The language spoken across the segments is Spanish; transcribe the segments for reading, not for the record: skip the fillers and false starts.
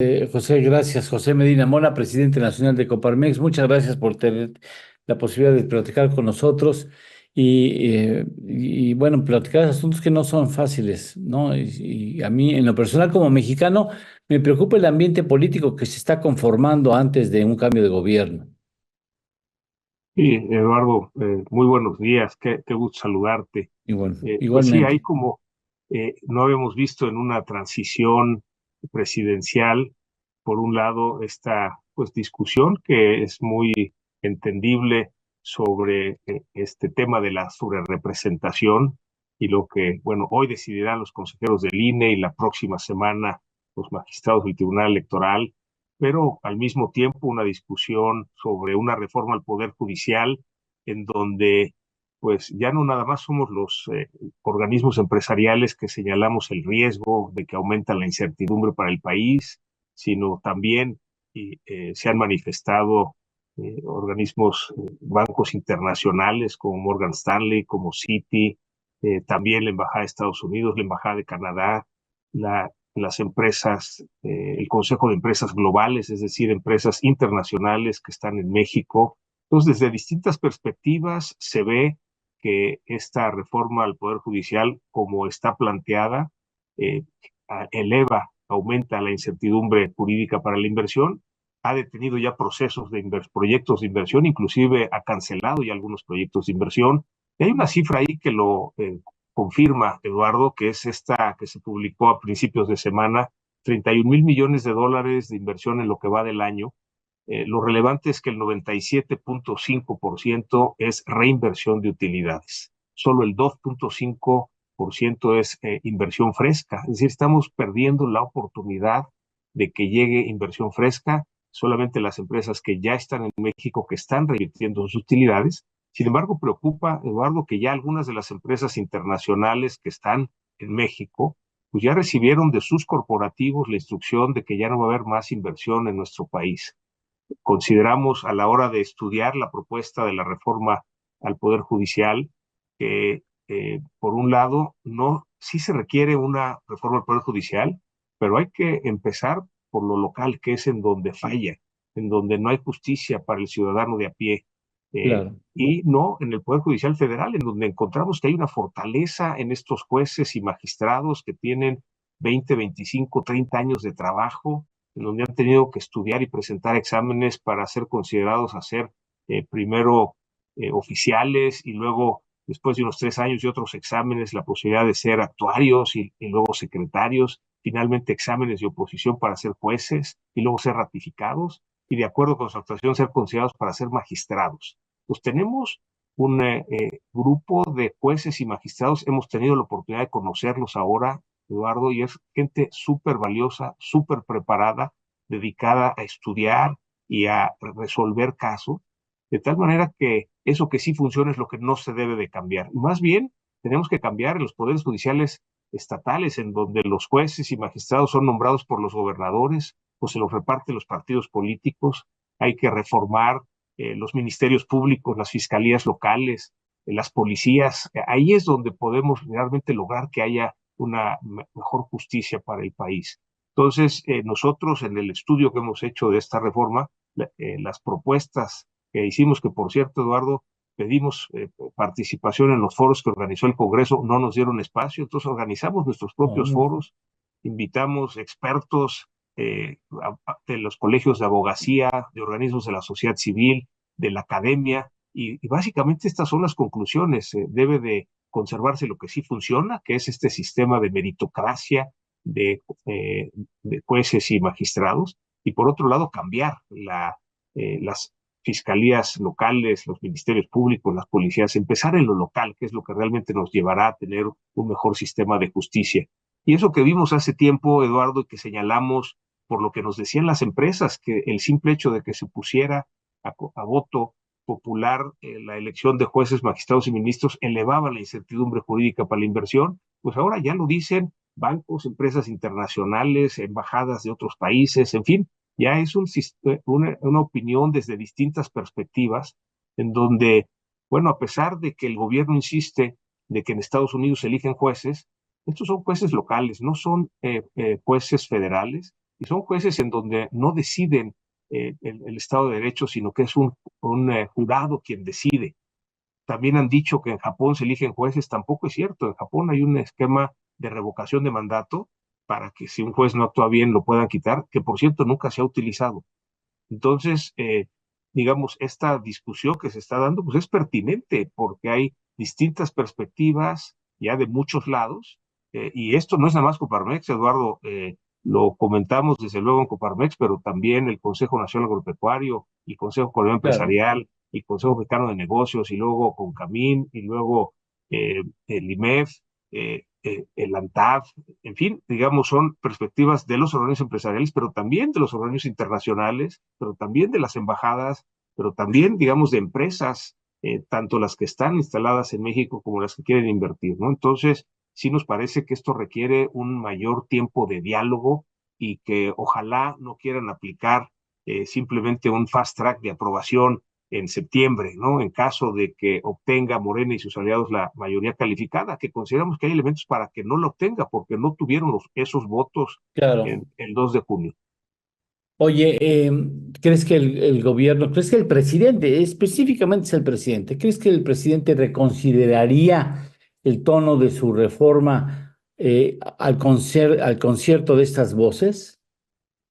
José, gracias. José Medina Mora, presidente nacional de Coparmex. Muchas gracias por tener la posibilidad de platicar con nosotros y, bueno, platicar asuntos que no son fáciles, ¿no? Y a mí, en lo personal, como mexicano, me preocupa el ambiente político que se está conformando antes de un cambio de gobierno. Sí, Eduardo, muy buenos días, qué gusto saludarte. Y bueno, Pues sí, hay igualmente. como no habíamos visto en una transición presidencial, por un lado, esta pues discusión que es muy entendible sobre este tema de la sobrerepresentación y lo que, bueno, hoy decidirán los consejeros del INE y la próxima semana los magistrados del Tribunal Electoral, pero al mismo tiempo una discusión sobre una reforma al Poder Judicial en donde pues ya no nada más somos los organismos empresariales que señalamos el riesgo de que aumenta la incertidumbre para el país, sino también se han manifestado organismos, bancos internacionales como Morgan Stanley, como Citi, también la Embajada de Estados Unidos, la Embajada de Canadá, las empresas, el Consejo de Empresas Globales, es decir, empresas internacionales que están en México. Entonces, desde distintas perspectivas se ve que esta reforma al Poder Judicial, como está planteada, eh, eleva, aumenta la incertidumbre jurídica para la inversión, ha detenido ya procesos de proyectos de inversión, inclusive ha cancelado ya algunos proyectos de inversión. Y hay una cifra ahí que lo confirma, Eduardo, que es esta que se publicó a principios de semana: 31,000 millones de dólares de inversión en lo que va del año. Lo relevante es que el 97,5% es reinversión de utilidades. Solo el 2,5% es inversión fresca. Es decir, estamos perdiendo la oportunidad de que llegue inversión fresca. Solamente las empresas que ya están en México, que están reinvirtiendo sus utilidades. Sin embargo, preocupa, Eduardo, que ya algunas de las empresas internacionales que están en México, pues ya recibieron de sus corporativos la instrucción de que ya no va a haber más inversión en nuestro país. Consideramos a la hora de estudiar la propuesta de la reforma al Poder Judicial que, por un lado, no, sí se requiere una reforma al Poder Judicial, pero hay que empezar por lo local, que es en donde falla, en donde no hay justicia para el ciudadano de a pie, Claro. y no en el Poder Judicial Federal, en donde encontramos que hay una fortaleza en estos jueces y magistrados que tienen 20, 25, 30 años de trabajo, en donde han tenido que estudiar y presentar exámenes para ser considerados a ser primero oficiales y luego, después de unos 3 años y otros exámenes, la posibilidad de ser actuarios y luego secretarios, finalmente exámenes de oposición para ser jueces y luego ser ratificados y de acuerdo con su actuación ser considerados para ser magistrados. Pues tenemos un grupo de jueces y magistrados, hemos tenido la oportunidad de conocerlos ahora, Eduardo, y es gente súper valiosa, súper preparada, dedicada a estudiar y a resolver casos, de tal manera que eso que sí funciona es lo que no se debe de cambiar. Más bien, tenemos que cambiar en los poderes judiciales estatales, en donde los jueces y magistrados son nombrados por los gobernadores o se los reparten los partidos políticos. Hay que reformar los ministerios públicos, las fiscalías locales, las policías. Ahí es donde podemos realmente lograr que haya una mejor justicia para el país. Entonces, nosotros en el estudio que hemos hecho de esta reforma, las propuestas que hicimos, que por cierto, Eduardo, pedimos participación en los foros que organizó el Congreso, no nos dieron espacio, entonces organizamos nuestros propios Oh, foros, invitamos expertos de los colegios de abogacía, de organismos de la sociedad civil, de la academia, y básicamente estas son las conclusiones. Debe de conservarse lo que sí funciona, que es este sistema de meritocracia de jueces y magistrados, y por otro lado cambiar las fiscalías locales, los ministerios públicos, las policías, empezar en lo local, que es lo que realmente nos llevará a tener un mejor sistema de justicia. Y eso que vimos hace tiempo, Eduardo, y que señalamos por lo que nos decían las empresas, que el simple hecho de que se pusiera a voto popular la elección de jueces, magistrados y ministros elevaba la incertidumbre jurídica para la inversión, pues ahora ya lo dicen bancos, empresas internacionales, embajadas de otros países, en fin, ya es una opinión desde distintas perspectivas, en donde, bueno, a pesar de que el gobierno insiste de que en Estados Unidos se eligen jueces, estos son jueces locales, no son jueces federales, y son jueces en donde no deciden el Estado de Derecho, sino que es un jurado quien decide. También han dicho que en Japón se eligen jueces, tampoco es cierto. En Japón hay un esquema de revocación de mandato para que si un juez no actúa bien lo puedan quitar, que por cierto nunca se ha utilizado. Entonces, digamos, esta discusión que se está dando, pues es pertinente porque hay distintas perspectivas ya de muchos lados, y esto no es nada más Coparmex, Eduardo, lo comentamos desde luego en Coparmex, pero también el Consejo Nacional Agropecuario, y Consejo Colombiano Claro, Empresarial, y Consejo Mexicano de Negocios, y luego Concamín, y luego el IMEF, el ANTAD, en fin, digamos, son perspectivas de los organismos empresariales, pero también de los organismos internacionales, pero también de las embajadas, pero también, digamos, de empresas, tanto las que están instaladas en México como las que quieren invertir, ¿no? Entonces, sí nos parece que esto requiere un mayor tiempo de diálogo y que ojalá no quieran aplicar simplemente un fast track de aprobación en septiembre, ¿no? En caso de que obtenga Morena y sus aliados la mayoría calificada, que consideramos que hay elementos para que no la obtenga, porque no tuvieron esos votos claro. en el 2 de junio. Oye, ¿crees que el gobierno, crees que el presidente, específicamente es el presidente, crees que el presidente reconsideraría el tono de su reforma al concierto de estas voces?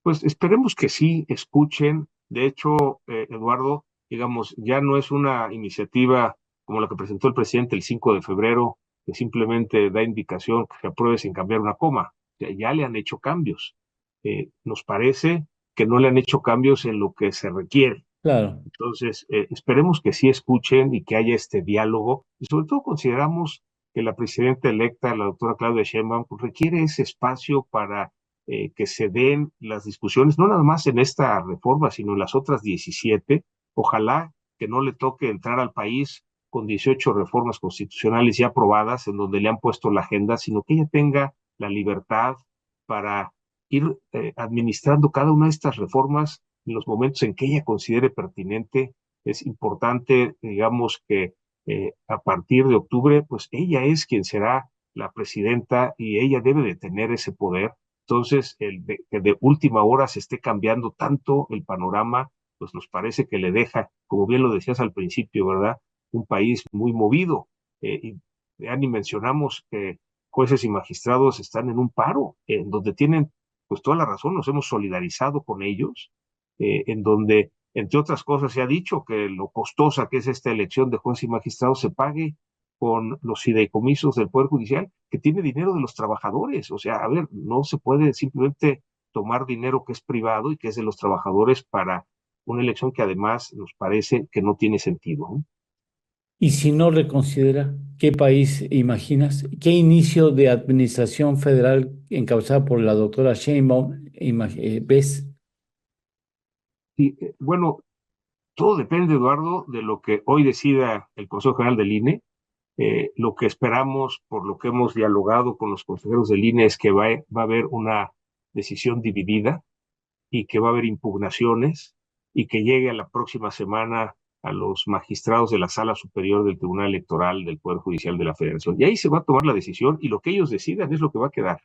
Pues esperemos que sí escuchen. De hecho, Eduardo, digamos, ya no es una iniciativa como la que presentó el presidente el 5 de febrero, que simplemente da indicación que se apruebe sin cambiar una coma. Ya le han hecho cambios. Nos parece que no le han hecho cambios en lo que se requiere. Claro, Entonces, esperemos que sí escuchen y que haya este diálogo. Y sobre todo consideramos que la presidenta electa, la doctora Claudia Sheinbaum, pues requiere ese espacio para que se den las discusiones, no nada más en esta reforma, sino en las otras 17. Ojalá que no le toque entrar al país con 18 reformas constitucionales ya aprobadas, en donde le han puesto la agenda, sino que ella tenga la libertad para ir administrando cada una de estas reformas en los momentos en que ella considere pertinente. Es importante, digamos, que a partir de octubre, pues ella es quien será la presidenta y ella debe de tener ese poder. Entonces, que de última hora se esté cambiando tanto el panorama, pues nos parece que le deja, como bien lo decías al principio, ¿verdad? Un país muy movido. Y ya ni mencionamos que jueces y magistrados están en un paro, en donde tienen pues toda la razón, nos hemos solidarizado con ellos, en donde, entre otras cosas, se ha dicho que lo costosa que es esta elección de jueces y magistrados se pague con los fideicomisos del Poder Judicial, que tiene dinero de los trabajadores. O sea, a ver, no se puede simplemente tomar dinero que es privado y que es de los trabajadores para una elección que además nos parece que no tiene sentido, ¿no? y si no reconsidera, ¿qué país imaginas? ¿Qué inicio de administración federal encabezada por la doctora Sheinbaum ves? Y bueno, todo depende, Eduardo, de lo que hoy decida el Consejo General del INE. Lo que esperamos, por lo que hemos dialogado con los consejeros del INE, es que va a haber una decisión dividida y que va a haber impugnaciones y que llegue a la próxima semana a los magistrados de la Sala Superior del Tribunal Electoral del Poder Judicial de la Federación. Y ahí se va a tomar la decisión y lo que ellos decidan es lo que va a quedar.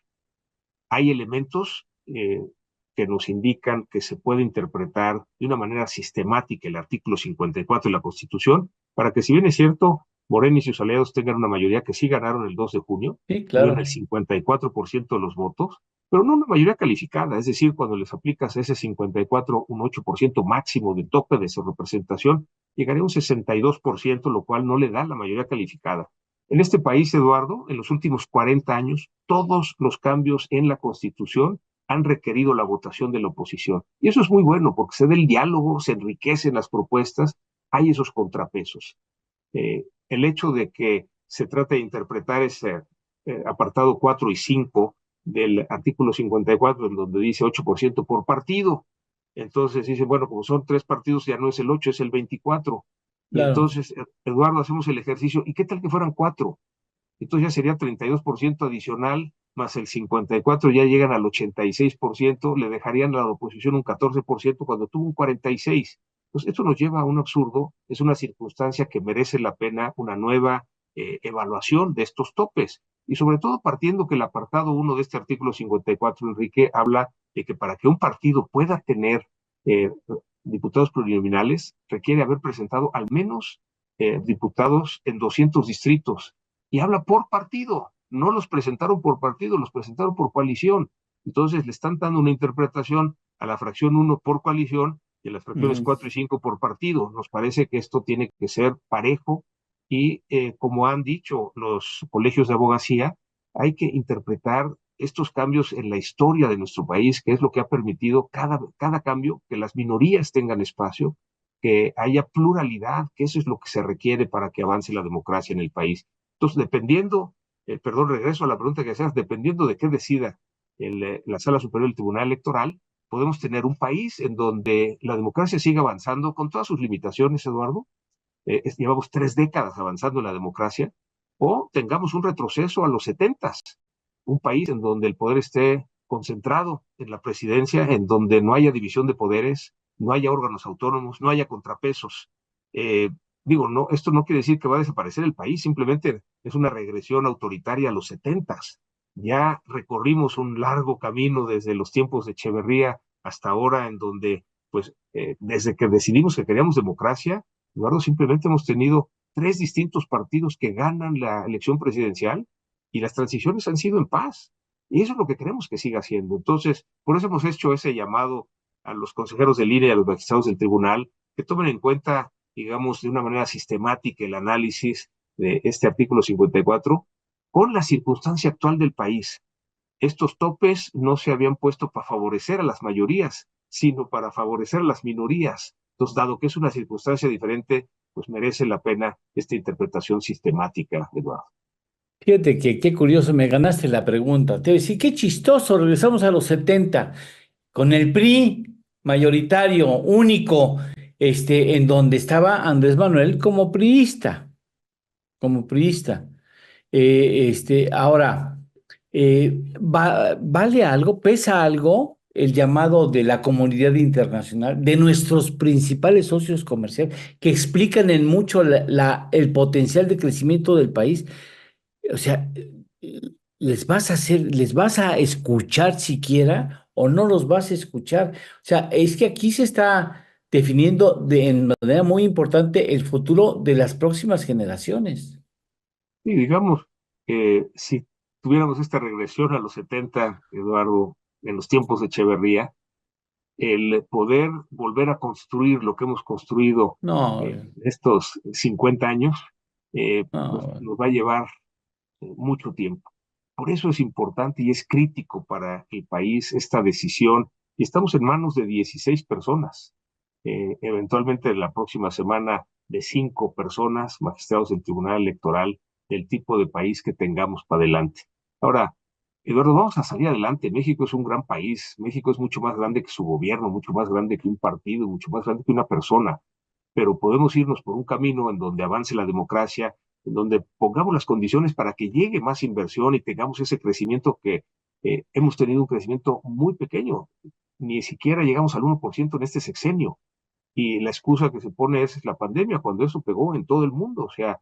Hay elementos que nos indican que se puede interpretar de una manera sistemática el artículo 54 de la Constitución para que, si bien es cierto, Morena y sus aliados tengan una mayoría que sí ganaron el 2 de junio, Sí, tuvieron claro. el 54% de los votos, pero no una mayoría calificada, es decir, cuando les aplicas ese 54, un 8% máximo de tope de su representación, llegaría a un 62%, lo cual no le da la mayoría calificada. En este país, Eduardo, en los últimos 40 años, todos los cambios en la Constitución han requerido la votación de la oposición. Y eso es muy bueno porque se da el diálogo, se enriquecen las propuestas, hay esos contrapesos. El hecho de que se trate de interpretar ese apartado 4 y 5 del artículo 54, en donde dice 8% por partido. Entonces dice, bueno, como son tres partidos, ya no es el 8, es el 24. Y Claro, entonces, Eduardo, hacemos el ejercicio. ¿Y qué tal que fueran cuatro? Entonces ya sería 32% adicional, más el 54% ya llegan al 86%, le dejarían a la oposición un 14% cuando tuvo un 46%. Pues esto nos lleva a un absurdo, es una circunstancia que merece la pena una nueva evaluación de estos topes. Y sobre todo partiendo que el apartado 1 de este artículo 54, Enrique, habla de que para que un partido pueda tener eh, diputados plurinominales requiere haber presentado al menos diputados en 200 distritos. Y habla por partido, no los presentaron por partido, los presentaron por coalición. Entonces le están dando una interpretación a la fracción 1 por coalición y a las fracciones Ujú. 4 y 5 por partido. Nos parece que esto tiene que ser parejo y como han dicho los colegios de abogacía, hay que interpretar estos cambios en la historia de nuestro país, que es lo que ha permitido cada cambio, que las minorías tengan espacio, que haya pluralidad, que eso es lo que se requiere para que avance la democracia en el país. Entonces, dependiendo, perdón, regreso a la pregunta que hacías, dependiendo de qué decida la Sala Superior del Tribunal Electoral, podemos tener un país en donde la democracia siga avanzando con todas sus limitaciones, Eduardo. Llevamos 3 décadas avanzando en la democracia, o tengamos un retroceso a los 70, un país en donde el poder esté concentrado en la presidencia, en donde no haya división de poderes, no haya órganos autónomos, no haya contrapesos. Eh, Digo, no, esto no quiere decir que va a desaparecer el país, simplemente es una regresión autoritaria a los 70. Ya recorrimos un largo camino desde los tiempos de Echeverría hasta ahora, en donde, pues, desde que decidimos que queríamos democracia, Eduardo, simplemente hemos tenido 3 distintos partidos que ganan la elección presidencial y las transiciones han sido en paz. Y eso es lo que queremos que siga siendo. Entonces, por eso hemos hecho ese llamado a los consejeros de línea y a los magistrados del tribunal que tomen en cuenta, digamos, de una manera sistemática el análisis de este artículo 54 con la circunstancia actual del país. Estos topes no se habían puesto para favorecer a las mayorías, sino para favorecer a las minorías. Entonces, dado que es una circunstancia diferente, pues merece la pena esta interpretación sistemática, Eduardo. Fíjate que qué curioso, me ganaste la pregunta. Te voy a decir, qué chistoso, regresamos a los 70 con el PRI mayoritario, único, en donde estaba Andrés Manuel como priista, como priista. Ahora, ¿vale algo, pesa algo el llamado de la comunidad internacional, de nuestros principales socios comerciales, que explican en mucho el potencial de crecimiento del país? O sea, les vas a escuchar siquiera o no los vas a escuchar? O sea, es que aquí se está definiendo en manera muy importante el futuro de las próximas generaciones. Y digamos, si tuviéramos esta regresión a los 70, Eduardo, en los tiempos de Echeverría, el poder volver a construir lo que hemos construido No, estos 50 años, pues no. nos va a llevar mucho tiempo. Por eso es importante y es crítico para el país esta decisión. Y estamos en manos de 16 personas. Eventualmente la próxima semana de 5 personas, magistrados del Tribunal Electoral, del tipo de país que tengamos para adelante. Ahora, Eduardo, vamos a salir adelante. México es un gran país. México es mucho más grande que su gobierno, mucho más grande que un partido, mucho más grande que una persona. Pero podemos irnos por un camino en donde avance la democracia, en donde pongamos las condiciones para que llegue más inversión y tengamos ese crecimiento que hemos tenido un crecimiento muy pequeño. Ni siquiera llegamos al 1% en este sexenio. Y la excusa que se pone es la pandemia, cuando eso pegó en todo el mundo. O sea,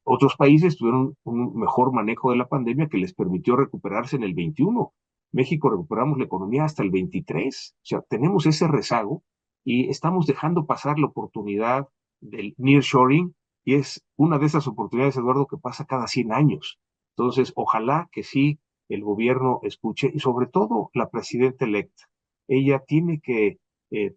otros países tuvieron un mejor manejo de la pandemia que les permitió recuperarse en el 21. México recuperamos la economía hasta el 23. O sea, tenemos ese rezago y estamos dejando pasar la oportunidad del nearshoring, y es una de esas oportunidades, Eduardo, que pasa cada 100 años. Entonces, ojalá que sí el gobierno escuche y sobre todo la presidenta electa. Ella tiene que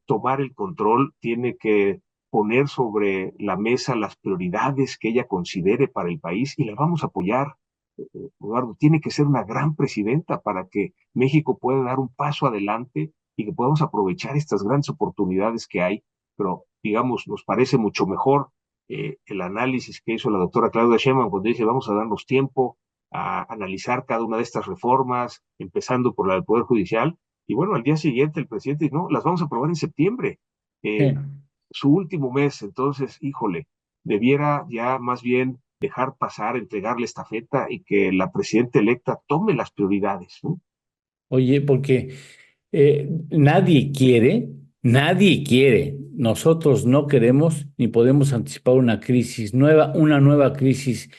tomar el control, tiene que poner sobre la mesa las prioridades que ella considere para el país y la vamos a apoyar. Eduardo, tiene que ser una gran presidenta para que México pueda dar un paso adelante y que podamos aprovechar estas grandes oportunidades que hay, pero digamos, nos parece mucho mejor el análisis que hizo la doctora Claudia Sheinbaum cuando dice vamos a darnos tiempo a analizar cada una de estas reformas, empezando por la del Poder Judicial, y bueno, al día siguiente el presidente dice, no, las vamos a aprobar en septiembre. Eh, Su último mes. Entonces, híjole, debiera ya más bien dejar pasar, entregarle esta estafeta y que la presidenta electa tome las prioridades, ¿no? Oye, porque nadie quiere, nosotros no queremos ni podemos anticipar una crisis nueva, una nueva crisis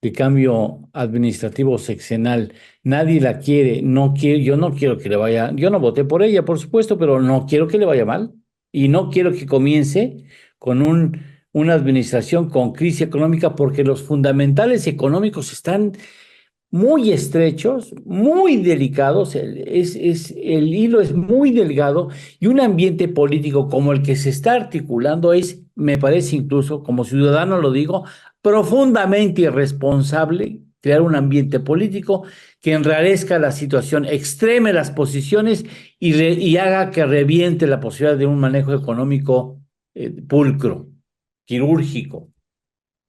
de cambio administrativo sexenal. Nadie la quiere, no quiere, yo no quiero que le vaya, yo no voté por ella, por supuesto, pero no quiero que le vaya mal y no quiero que comience con una administración con crisis económica porque los fundamentales económicos están muy estrechos, muy delicados, el hilo es muy delgado y un ambiente político como el que se está articulando es, me parece incluso, como ciudadano lo digo, profundamente irresponsable crear un ambiente político que enrarezca la situación, extreme las posiciones y haga que reviente la posibilidad de un manejo económico pulcro, quirúrgico.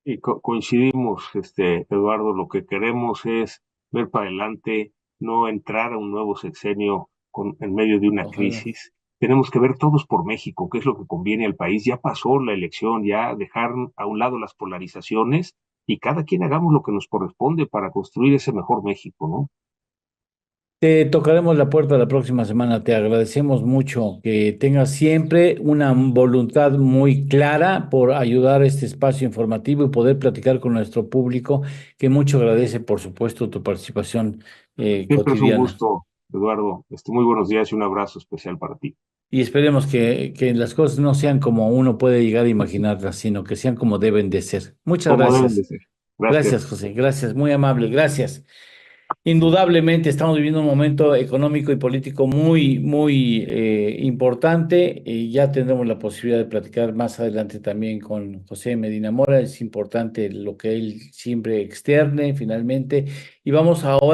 Y coincidimos, Eduardo, lo que queremos es ver para adelante, no entrar a un nuevo sexenio en medio de una Ojalá. crisis. Tenemos que ver todos por México, qué es lo que conviene al país. Ya pasó la elección, ya dejar a un lado las polarizaciones y cada quien hagamos lo que nos corresponde para construir ese mejor México, ¿no? Te tocaremos la puerta la próxima semana. Te agradecemos mucho que tengas siempre una voluntad muy clara por ayudar a este espacio informativo y poder platicar con nuestro público, que mucho agradece, por supuesto, tu participación Siempre es un cotidiana. gusto, Eduardo. Muy buenos días y un abrazo especial para ti. Y esperemos que las cosas no sean como uno puede llegar a imaginarlas, sino que sean como deben de ser. Muchas Como deben de gracias. ser. Gracias, Gracias. José. Gracias, muy amable. Gracias. Indudablemente estamos viviendo un momento económico y político muy, muy importante y ya tendremos la posibilidad de platicar más adelante también con José Medina Mora. Es importante lo que él siempre externe finalmente. Y vamos ahora.